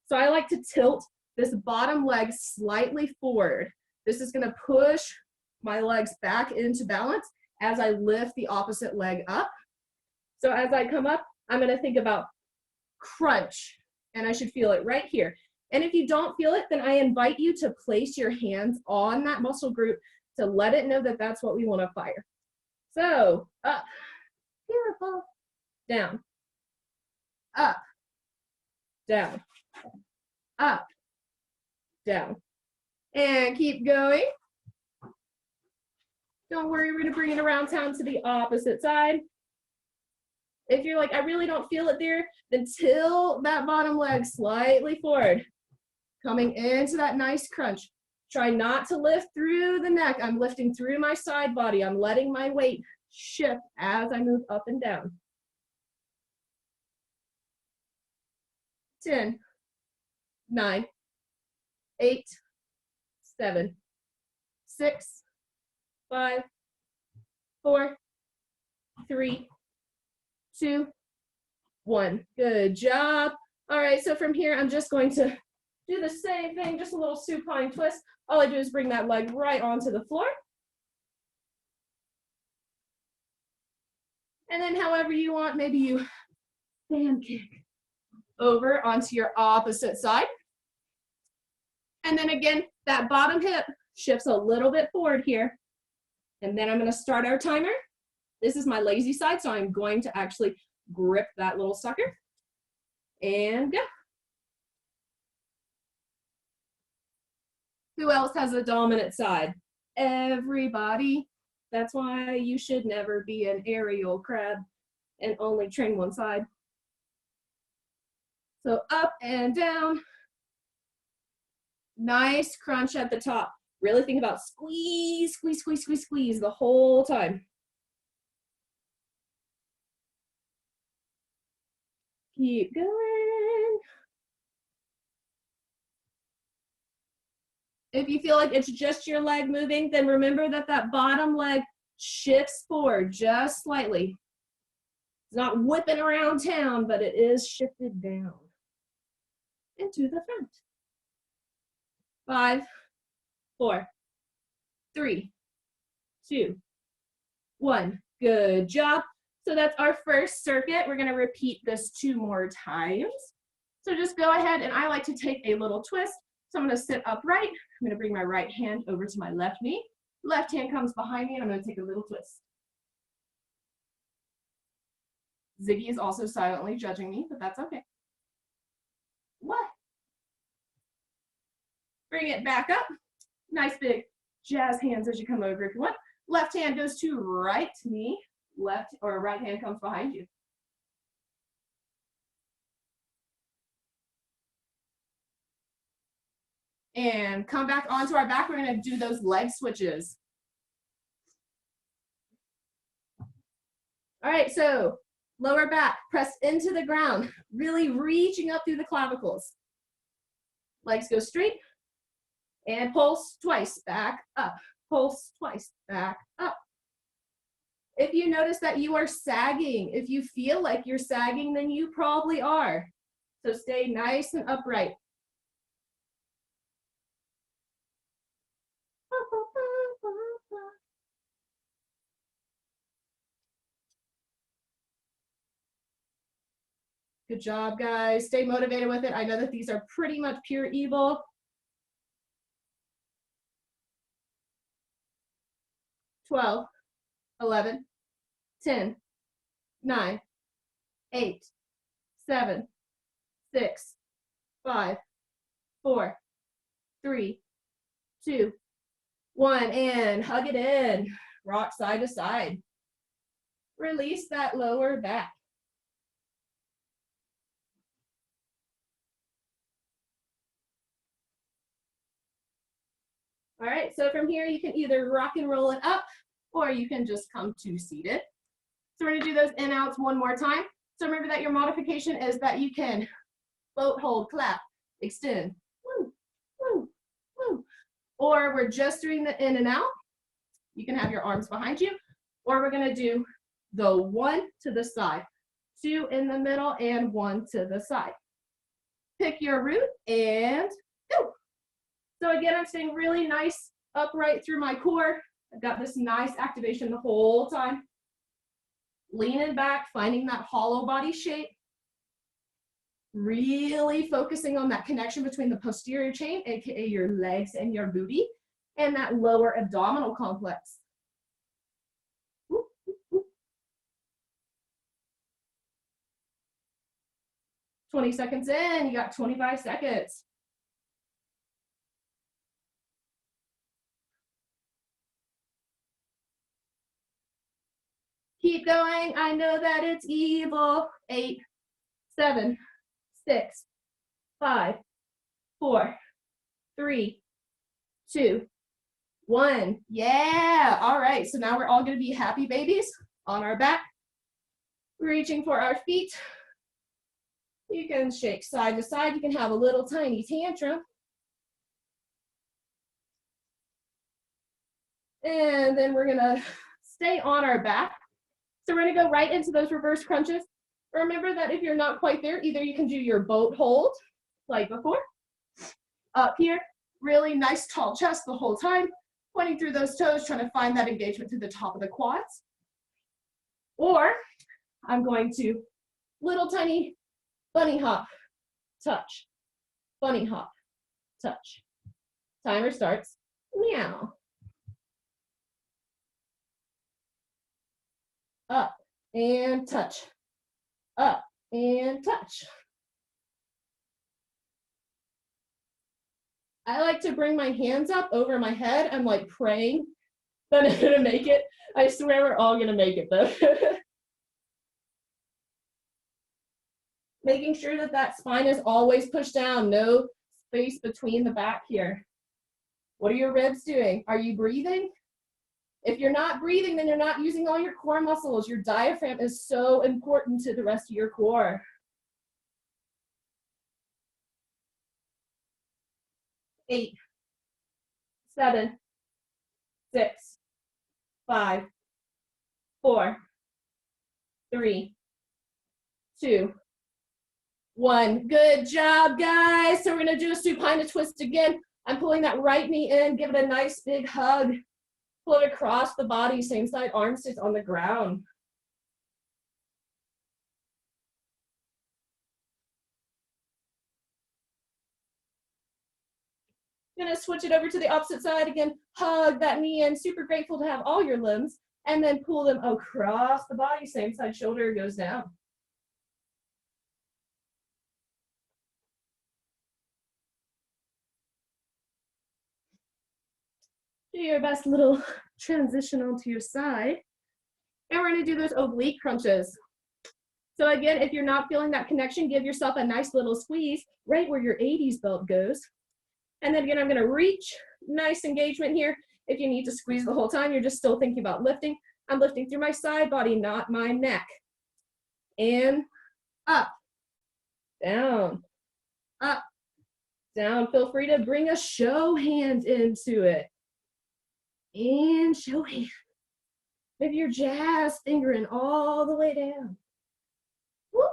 So I like to tilt this bottom leg slightly forward. This is gonna push my legs back into balance as I lift the opposite leg up. So as I come up, I'm gonna think about crunch, and I should feel it right here. And if you don't feel it, then I invite you to place your hands on that muscle group to let it know that that's what we wanna fire. So up, beautiful, down, up, down, up, down, and keep going. Don't worry, we're gonna bring it around town to the opposite side. If you're like, I really don't feel it there, then tilt that bottom leg slightly forward, coming into that nice crunch. Try not to lift through the neck. I'm lifting through my side body. I'm letting my weight shift as I move up and down. 10, 9, 8, 7, 6, 5, 4, 3, 2, 1. Good job. All right, so from here, I'm just going to do the same thing, just a little supine twist. All I do is bring that leg right onto the floor. And then however you want, maybe you fan kick over onto your opposite side. And then again, that bottom hip shifts a little bit forward here. And then I'm gonna start our timer. This is my lazy side, so I'm going to actually grip that little sucker. And go. Who else has a dominant side? Everybody. That's why you should never be an aerial crab and only train one side. So up and down. Nice crunch at the top. Really think about squeeze, squeeze, squeeze, squeeze, squeeze the whole time. Keep going. If you feel like it's just your leg moving, then remember that that bottom leg shifts forward just slightly. It's not whipping around town, but it is shifted down into the front. 5, 4, 3, 2, 1. Good job. So that's our first circuit. We're going to repeat this 2 more times. So just go ahead, and I like to take a little twist. So I'm going to sit upright. I'm going to bring my right hand over to my left knee. Left hand comes behind me, and I'm going to take a little twist. Ziggy is also silently judging me, but that's okay. What? Bring it back up. Nice big jazz hands as you come over if you want. Left hand goes to right knee. Left or right hand comes behind you. And come back onto our back. We're going to do those leg switches. All right, so lower back, press into the ground, really reaching up through the clavicles. Legs go straight. And pulse twice, back up. Pulse twice, back up. If you notice that you are sagging, if you feel like you're sagging, then you probably are. So stay nice and upright. Good job, guys. Stay motivated with it. I know that these are pretty much pure evil. 12, 11, 10, 9, 8, 7, 6, 5, 4, 3, 2, 1, and hug it in. Rock side to side. Release that lower back. All right, so from here you can either rock and roll it up, or you can just come to seated. So we're gonna do those in outs one more time. So remember that your modification is that you can float, hold, clap, extend, woo, woo, woo. Or we're just doing the in and out. You can have your arms behind you. Or we're gonna do the one to the side, two in the middle, and one to the side. Pick your root and go. So again, I'm staying really nice upright through my core. I've got this nice activation the whole time. Leaning back, finding that hollow body shape. Really focusing on that connection between the posterior chain, aka your legs and your booty, and that lower abdominal complex. 20 seconds in, you got 25 seconds. Keep going, I know that it's evil. 8, 7, 6, 5, 4, 3, 2, 1. Yeah, all right, so now we're all gonna be happy babies on our back, reaching for our feet. You can shake side to side, you can have a little tiny tantrum. And then we're gonna stay on our back. So we're gonna go right into those reverse crunches. Remember that if you're not quite there, either you can do your boat hold, like before. Up here, really nice tall chest the whole time, pointing through those toes, trying to find that engagement to the top of the quads. Or I'm going to little tiny bunny hop, touch, bunny hop, touch. Timer starts, meow. Up and touch, up and touch. I like to bring my hands up over my head. I'm like praying that I'm gonna make it. I swear we're all gonna make it though. Making sure that that spine is always pushed down, no space between the back here. What are your ribs doing? Are you breathing? If you're not breathing, then you're not using all your core muscles. Your diaphragm is so important to the rest of your core. 8, 7, 6, 5, 4, 3, 2, 1. Good job, guys. So we're gonna do a supine twist again. I'm pulling that right knee in, give it a nice big hug. Pull it across the body, same side, arm stays on the ground. I'm gonna switch it over to the opposite side again. Hug that knee in, super grateful to have all your limbs, and then pull them across the body, same side, shoulder goes down. Do your best little transition onto your side. And we're gonna do those oblique crunches. So again, if you're not feeling that connection, give yourself a nice little squeeze right where your 80's belt goes. And then again, I'm gonna reach, nice engagement here. If you need to squeeze the whole time, you're just still thinking about lifting. I'm lifting through my side body, not my neck. And up, down, up, down. Feel free to bring a show hand into it. And show hand. Maybe your jazz fingering all the way down. Whoop.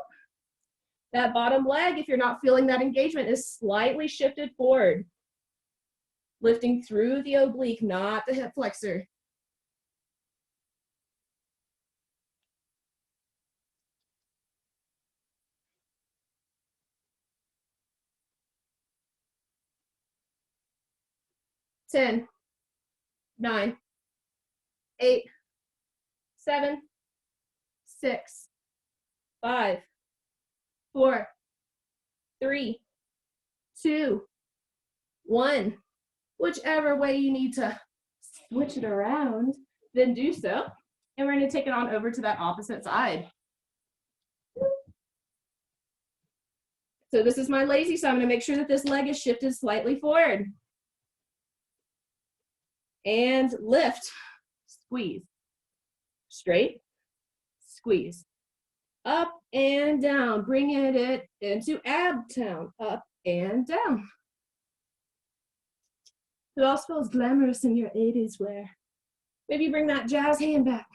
That bottom leg, if you're not feeling that engagement, is slightly shifted forward. Lifting through the oblique, not the hip flexor. Ten, 9, 8, 7, 6, 5, 4, 3, 2, 1. Whichever way you need to switch it around, then do so. And we're going to take it on over to that opposite side. So this is my lazy, so I'm going to make sure that this leg is shifted slightly forward. And lift, squeeze, straight, squeeze. Up and down, bringing it into ab town, up and down. Who else feels glamorous in your 80s wear? Maybe bring that jazz hand back.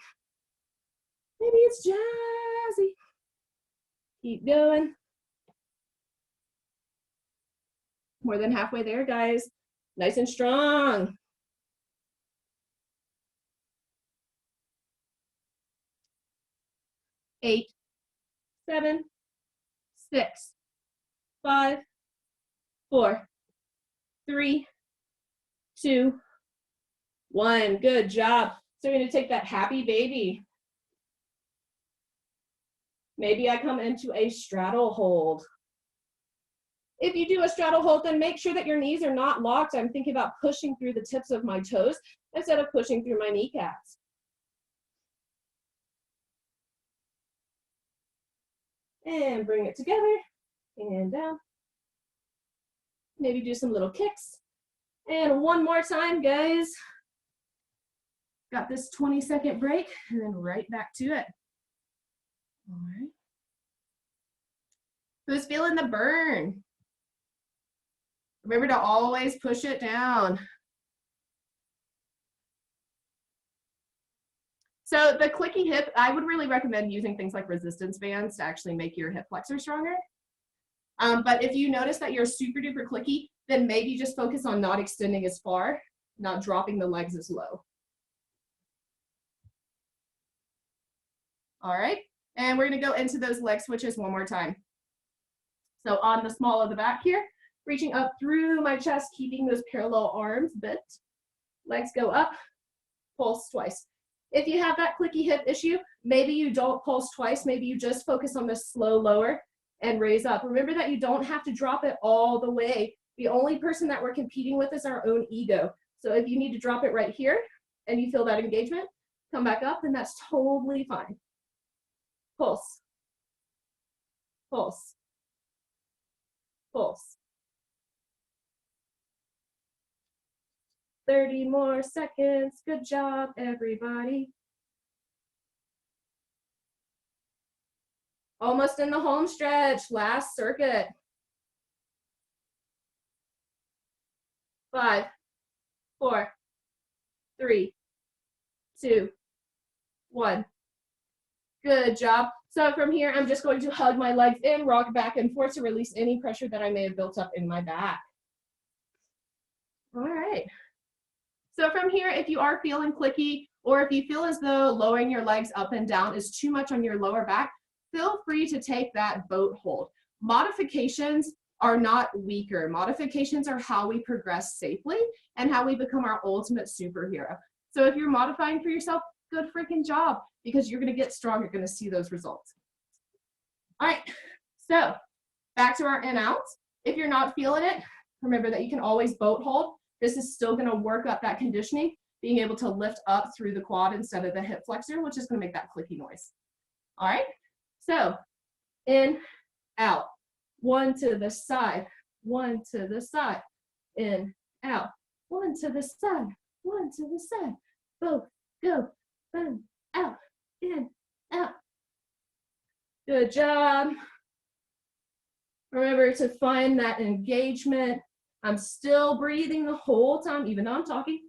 Maybe it's jazzy. Keep going. More than halfway there, guys. Nice and strong. Eight, 7, 6, 5, 4, 3, 2, 1. Good job. So we're going to take that happy baby. Maybe I come into a straddle hold. If you do a straddle hold, then make sure that your knees are not locked. I'm thinking about pushing through the tips of my toes instead of pushing through my kneecaps. And bring it together and down. Maybe do some little kicks. And one more time, guys. Got this 20-second break and then right back to it. All right. Who's feeling the burn? Remember to always push it down. So the clicky hip, I would really recommend using things like resistance bands to actually make your hip flexor stronger. But if you notice that you're super duper clicky, then maybe just focus on not extending as far, not dropping the legs as low. All right, and we're gonna go into those leg switches one more time. So on the small of the back here, reaching up through my chest, keeping those parallel arms bent. Legs go up, pulse twice. If you have that clicky hip issue, maybe you don't pulse twice, maybe you just focus on the slow lower and raise up. Remember that you don't have to drop it all the way. The only person that we're competing with is our own ego. So if you need to drop it right here and you feel that engagement, come back up and that's totally fine. Pulse, pulse, pulse. 30 more seconds. Good job, everybody. Almost in the home stretch. Last circuit. 5, 4, 3, 2, 1. Good job. So from here, I'm just going to hug my legs in, rock back and forth to release any pressure that I may have built up in my back. All right. So from here, if you are feeling clicky, or if you feel as though lowering your legs up and down is too much on your lower back, feel free to take that boat hold. Modifications are not weaker. Modifications are how we progress safely and how we become our ultimate superhero. So if you're modifying for yourself, good freaking job, because you're gonna get strong, you're gonna see those results. All right, so back to our in outs. If you're not feeling it, remember that you can always boat hold. This is still gonna work up that conditioning, being able to lift up through the quad instead of the hip flexor, which is gonna make that clicky noise. All right, so in, out, one to the side, one to the side, in, out, one to the side, one to the side, both, go, boom, out, in, out. Good job. Remember to find that engagement. I'm still breathing the whole time, even though I'm talking.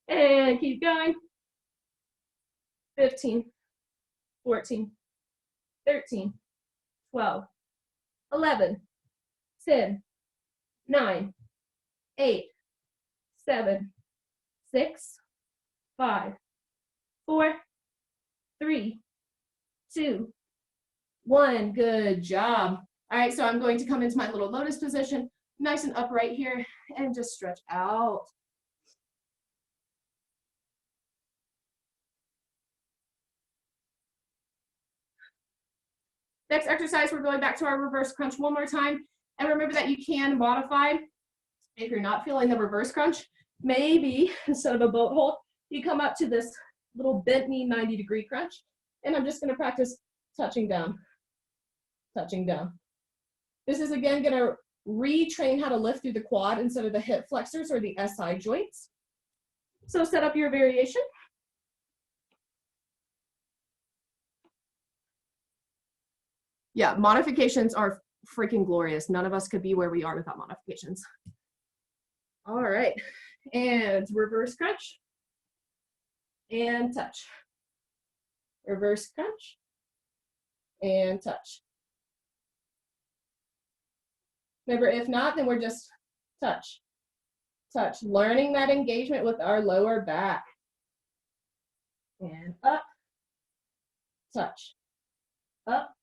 And keep going. 15, 14, 13, 12, 11, 10, 9, 8, 7, 6, 5, 4, 3, 2, 1. Good job. All right, so I'm going to come into my little lotus position, nice and upright here, and just stretch out. Next exercise, we're going back to our reverse crunch one more time. And remember that you can modify if you're not feeling the reverse crunch. Maybe instead of a boat hold, you come up to this little bent knee 90-degree crunch. And I'm just gonna practice touching down, touching down. This is again gonna retrain how to lift through the quad instead of the hip flexors or the SI joints. So set up your variation. Yeah, modifications are freaking glorious. None of us could be where we are without modifications. All right, and reverse crunch and touch. Reverse crunch and touch. Remember, if not, then we're just touch, touch, learning that engagement with our lower back. And up, touch, up,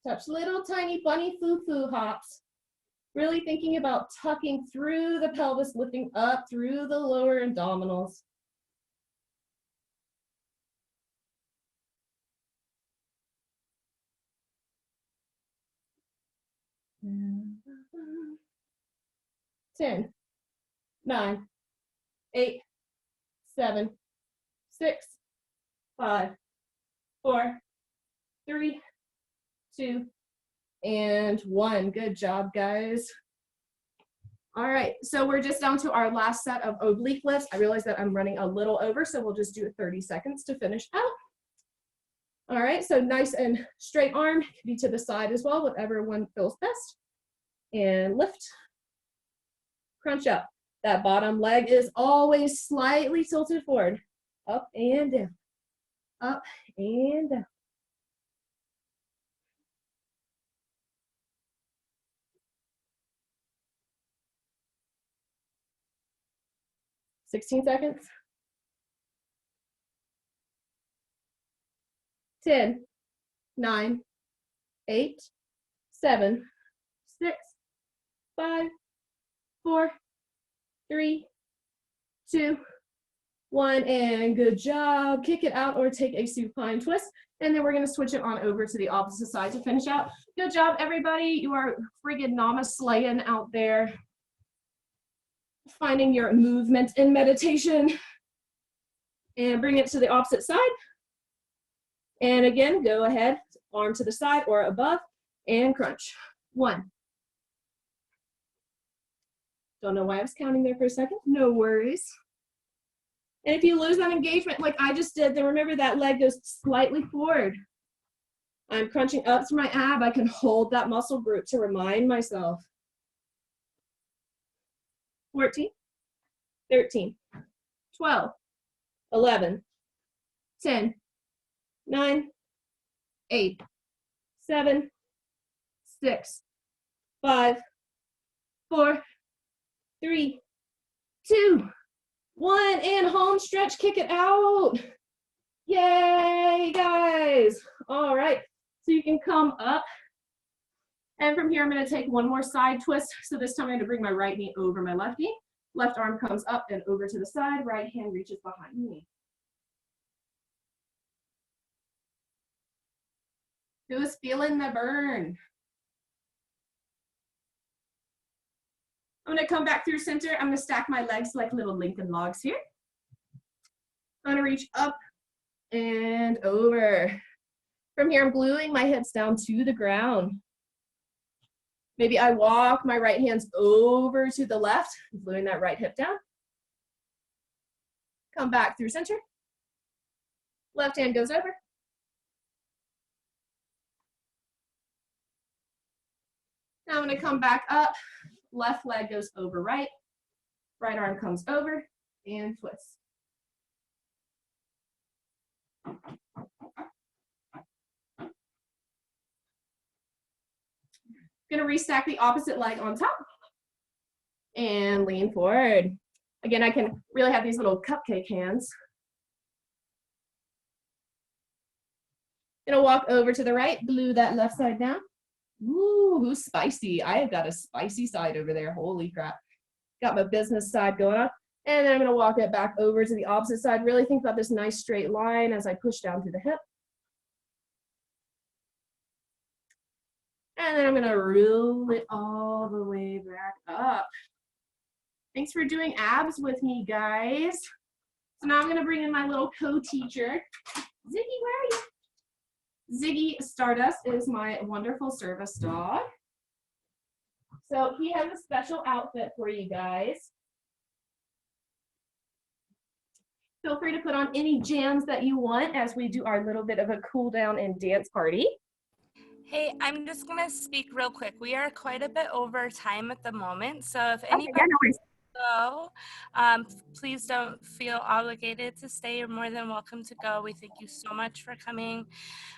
touch. Little tiny bunny foo-foo hops. Really thinking about tucking through the pelvis, lifting up through the lower abdominals. And 10, 9, 8, 7, 6, 5, 4, 3, 2, and 1. Good job, guys. All right, so we're just down to our last set of oblique lifts. I realize that I'm running a little over, so we'll just do 30 seconds to finish out. All right, so nice and straight arm, can be to the side as well, whatever one feels best. And lift, crunch up. That bottom leg is always slightly tilted forward. Up and down, up and down. $16 seconds. 10, 9, 8, 7, 6, 5, 4, 3, 2, 1, and good job. Kick it out or take a supine twist. And then we're gonna switch it on over to the opposite side to finish out. Good job, everybody. You are friggin' nama slaying out there. Finding your movement in meditation. And bring it to the opposite side. And again, go ahead, arm to the side or above, and crunch. 1. Don't know why I was counting there for a second. No worries. And if you lose that engagement like I just did, then remember that leg goes slightly forward. I'm crunching up through my ab. I can hold that muscle group to remind myself. 14, 13, 12, 11, 10, 9, 8, 7, 6, 5, 4, 3, 2, 1, and home stretch, kick it out. Yay, guys. All right, so you can come up. And from here, I'm gonna take one more side twist. So this time I'm gonna bring my right knee over my left knee. Left arm comes up and over to the side. Right hand reaches behind me. Who's feeling the burn? I'm gonna come back through center. I'm gonna stack my legs like little Lincoln logs here. I'm gonna reach up and over. From here, I'm gluing my hips down to the ground. Maybe I walk my right hands over to the left, gluing that right hip down. Come back through center. Left hand goes over. Now I'm gonna come back up. Left leg goes over right. Right arm comes over and twist. Gonna restack the opposite leg on top and lean forward. Again, I can really have these little cupcake hands. Gonna walk over to the right, glue that left side down. Ooh, who's spicy? I have got a spicy side over there. Holy crap. Got my business side going up. And then I'm gonna walk it back over to the opposite side. Really think about this nice straight line as I push down through the hip. And then I'm gonna roll it all the way back up. Thanks for doing abs with me, guys. So now I'm gonna bring in my little co-teacher. Ziggy, where are you? Ziggy Stardust is my wonderful service dog. So he has a special outfit for you guys. Feel free to put on any jams that you want as we do our little bit of a cool down and dance party. Hey, I'm just gonna speak real quick. We are quite a bit over time at the moment, so if Okay, anybody yeah, no worries. go, please don't feel obligated to stay. You're more than welcome to go. We thank you so much for coming.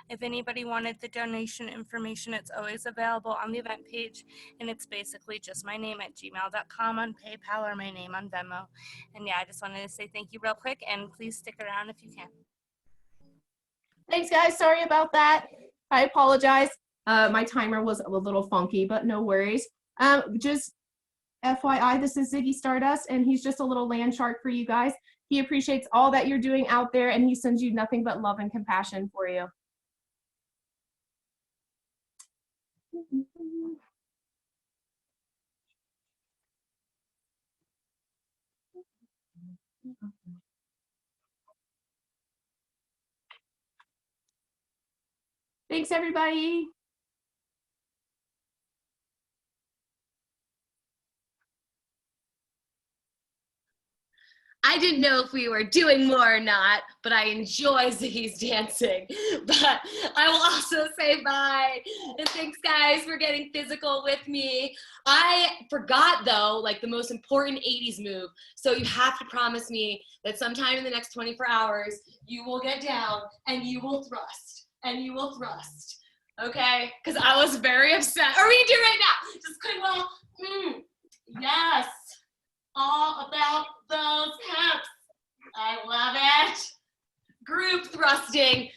If anybody wanted the donation information, it's always available on the event page, and it's basically just my name at gmail.com on PayPal or my name on Venmo. And yeah, I just wanted to say thank you real quick, and please stick around if you can. Thanks, guys. Sorry about that. I apologize. My timer was a little funky, but no worries. Just FYI, this is Ziggy Stardust, and he's just a little land shark for you guys. He appreciates all that you're doing out there, and he sends you nothing but love and compassion for you. Thanks, everybody. I didn't know if we were doing more or not, but I enjoy Ziggy's dancing. But I will also say bye. And thanks, guys, for getting physical with me. I forgot, though, like the most important 80s move. So you have to promise me that sometime in the next 24 hours, you will get down and you will thrust. And you will thrust. Okay? Because I was very upset. Or we can do it right now. Just quick, well, yes. All about those hips. I love it. Group thrusting.